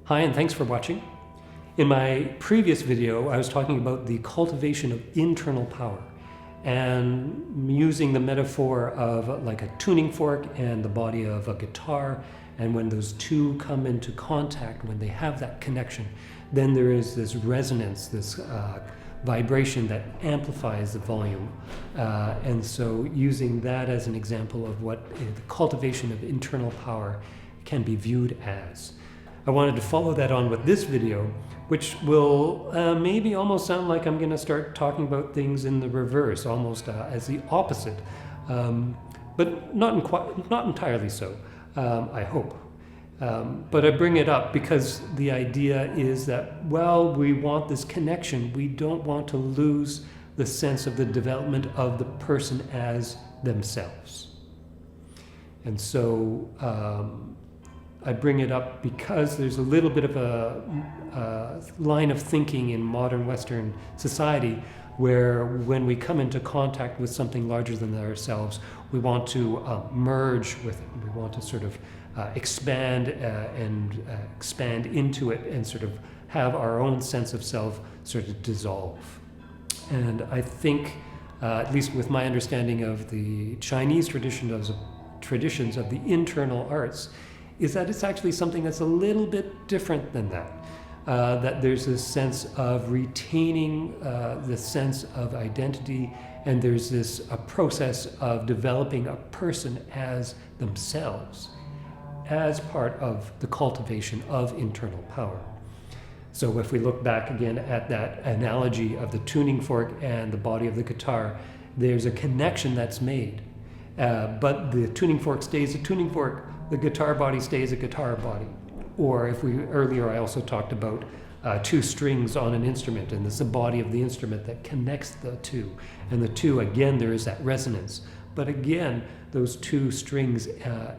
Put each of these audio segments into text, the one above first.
Hi, and thanks for watching. In my previous video, I was talking about the cultivation of internal power and using the metaphor of like a tuning fork and the body of a guitar. And when those two come into contact, when they have that connection, then there is this resonance, this vibration that amplifies the volume. And so using that as an example of what the cultivation of internal power can be viewed as. I wanted to follow that on with this video, which will maybe almost sound like I'm going to start talking about things in the reverse, almost as the opposite, but not entirely so, I hope. But I bring it up because the idea is that, well, we want this connection. We don't want to lose the sense of the development of the person as themselves. And so I bring it up because there's a little bit of a line of thinking in modern Western society where when we come into contact with something larger than ourselves, we want to merge with it. We want to sort of expand expand into it and sort of have our own sense of self sort of dissolve. And I think, at least with my understanding of the Chinese traditions of the internal arts, is that it's actually something that's a little bit different than that. That there's this sense of retaining the sense of identity, and there's this process of developing a person as themselves, as part of the cultivation of internal power. So if we look back again at that analogy of the tuning fork and the body of the guitar, there's a connection that's made. But the tuning fork stays a tuning fork, the guitar body stays a guitar body. Or if earlier I also talked about two strings on an instrument, and it's the body of the instrument that connects the two. And the two, again, there is that resonance. But again, those two strings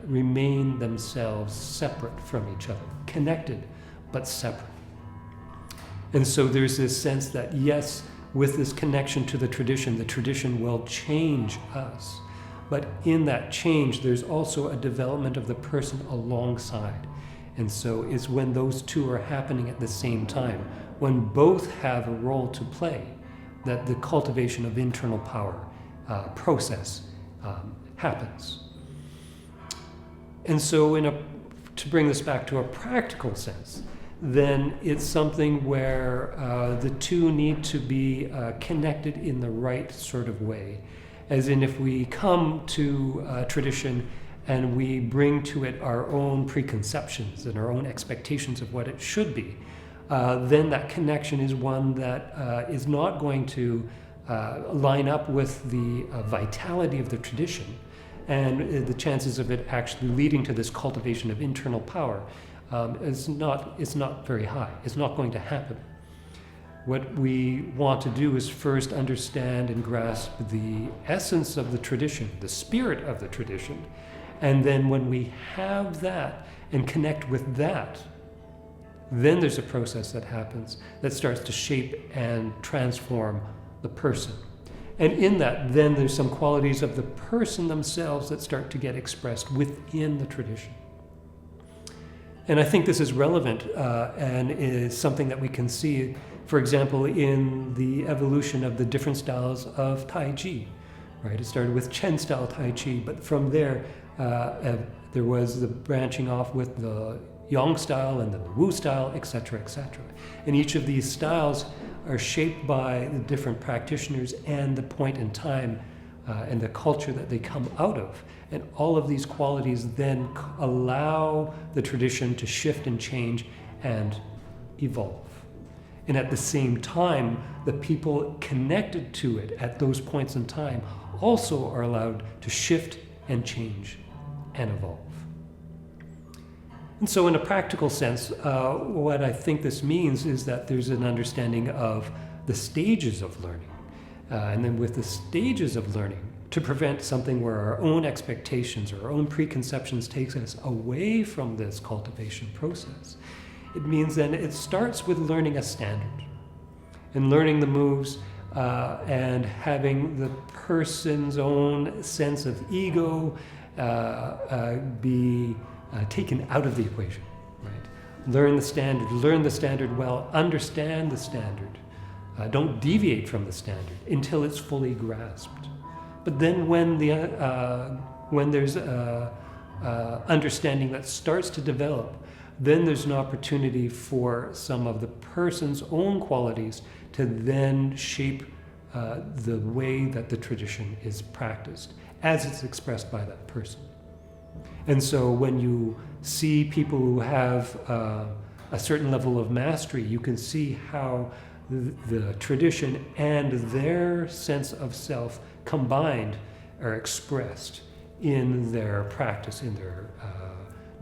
remain themselves separate from each other, connected, but separate. And so there's this sense that, yes, with this connection to the tradition will change us. But in that change, there's also a development of the person alongside. And so it's when those two are happening at the same time, when both have a role to play, that the cultivation of internal power process happens. And so to bring this back to a practical sense, then it's something where the two need to be connected in the right sort of way. As in, if we come to tradition and we bring to it our own preconceptions and our own expectations of what it should be, then that connection is one that is not going to line up with the vitality of the tradition, and the chances of it actually leading to this cultivation of internal power is not very high. It's not going to happen. What we want to do is first understand and grasp the essence of the tradition, the spirit of the tradition. And then when we have that and connect with that, then there's a process that happens that starts to shape and transform the person. And in that, then there's some qualities of the person themselves that start to get expressed within the tradition. And I think this is relevant and is something that we can see, for example, in the evolution of the different styles of Tai Chi. Right? It started with Chen style Tai Chi, but from there, there was the branching off with the Yang style and then the Wu style, etc., etc. And each of these styles are shaped by the different practitioners and the point in time and the culture that they come out of. And all of these qualities then allow the tradition to shift and change and evolve. And at the same time, the people connected to it at those points in time also are allowed to shift and change and evolve. And so in a practical sense, what I think this means is that there's an understanding of the stages of learning. And then with the stages of learning, to prevent something where our own expectations or our own preconceptions takes us away from this cultivation process, it means then it starts with learning a standard and learning the moves and having the person's own sense of ego be taken out of the equation, right? learn the standard well, understand the standard. Don't deviate from the standard until it's fully grasped. But then when there's understanding that starts to develop, then there's an opportunity for some of the person's own qualities to then shape the way that the tradition is practiced as it's expressed by that person. And so when you see people who have a certain level of mastery, you can see how the tradition and their sense of self combined are expressed in their practice, in their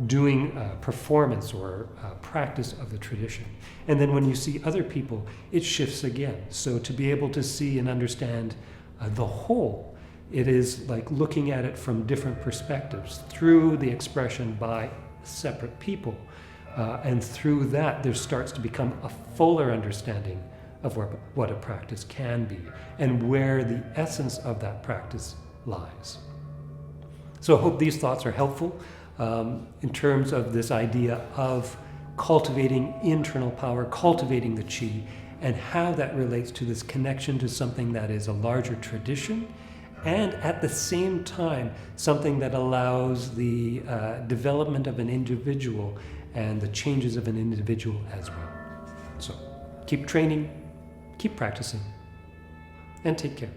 doing performance or practice of the tradition. And then when you see other people, it shifts again. So to be able to see and understand the whole, it is like looking at it from different perspectives through the expression by separate people. And through that, there starts to become a fuller understanding of what a practice can be and where the essence of that practice lies. So I hope these thoughts are helpful in terms of this idea of cultivating internal power, cultivating the Qi, and how that relates to this connection to something that is a larger tradition, and at the same time, something that allows the development of an individual and the changes of an individual as well. So keep training, keep practicing, and take care.